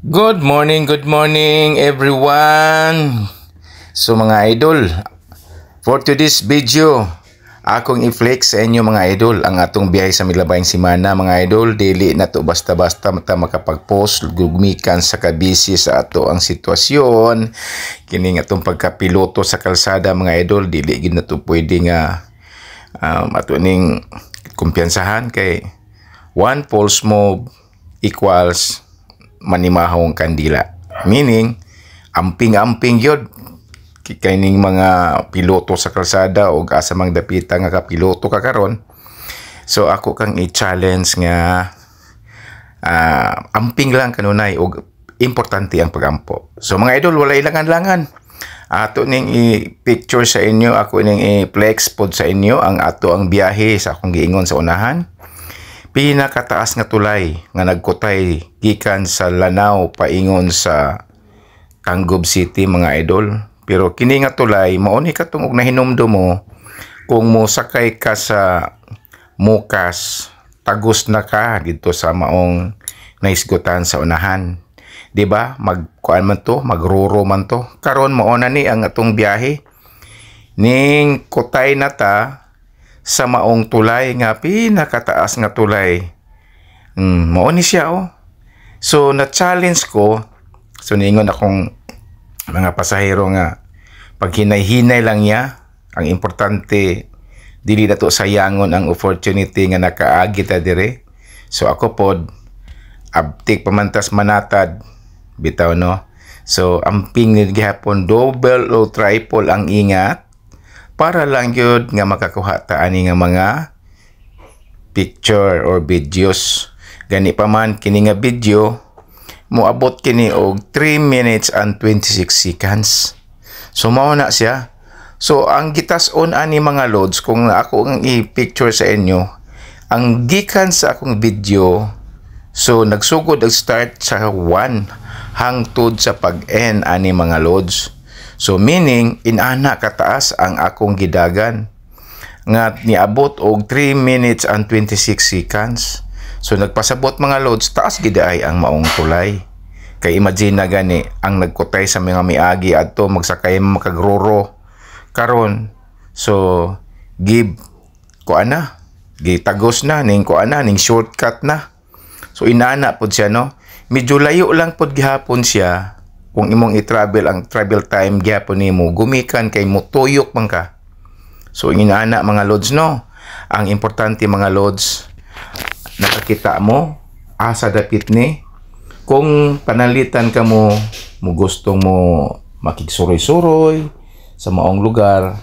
Good morning everyone. So mga idol, for today's video, akong i-flex sa inyo mga idol ang atong biyahe sa milabayng semana mga idol. Dili na to basta-basta mata makapag-post gugmikan sa kabisi sa ato ang sitwasyon. Kini atong pagkapiloto sa kalsada mga idol, dili gid na to pwede nga ato ning kumpiyansahan kay one false move equals manimahong kandila. Meaning, amping-amping yun. Kaining mga piloto sa kalsada o asa mang dapita nga kapiloto ka karon. So ako kang i-challenge nga amping lang kanunay o importante ang pagampo. So mga idol, wala ilangan-langan. Ato ning i-picture sa inyo, ako ning i-flex pod sa inyo ang ato ang biyahe sa akong giingon sa unahan. Pinakataas nga tulay nga nagkutay gikan sa Lanao paingon sa Tanggob City mga idol. Pero kini nga tulay mao ni katong og nahinumdum mo kung mo sakay ka sa Mukas, tagos na ka dito sa maong naisgutan sa unahan. Di ba? Magkuan man to, magruro man to. Karon mao na ni ang atong biyahe. Ning kutay na ta sa maong tulay nga pinakataas nga tulay. Mao ni siya oh. So na-challenge ko. So niingon akong mga pasahero nga paghinay-hinay lang niya. Ang importante dili na to sayangon ang opportunity nga nakaagi ta dire. So ako pod abtik pamantas manatad bitaw no. So amping ni gihapon double o triple ang ingat para lang yun nga makakuha ta ani nga mga picture or videos. Gani pa man kini nga video moabot kini og 3 minutes and 26 seconds. So mao na siya. So ang gitas-on ani mga loads kung ako ang i-picture sa inyo ang gikan sa akong video. So nagsugod ang start sa 1 hangtod sa pag-end ani mga loads. So meaning inana kataas ang akong gidagan nga niabot og 3 minutes and 26 seconds. So nagpasabot mga loads taas gid ay ang maong tulay. Kay imagine na gani ang nagkutay sa mga miagi adto magsakay makagroro karon. So give ko ana gitagos na ning ko ana ning shortcut na. So inana pod siya no. Medyo layo lang pod gihapon siya. Kung imong i-travel ang travel time gyapon nimo gumikan kay motuyok man ka. So inaana mga loads no. Ang importante mga loads nakakita mo asa dapit ni kung panalitan ka mo gustong mo makigsuroy-suroy sa maong lugar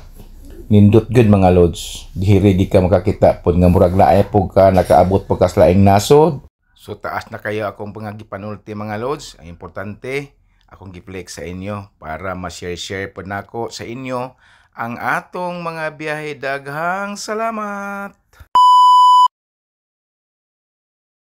nindot gud mga loads. Dihiri di ka makakita pod nga murag laay pug ka nakaabot pag kas laing nasod. So taas na kayo akong pangagipanulti mga loads. Ang importante akong gi-flex sa inyo para ma-share po nako sa inyo ang atong mga biyahe. Daghang salamat!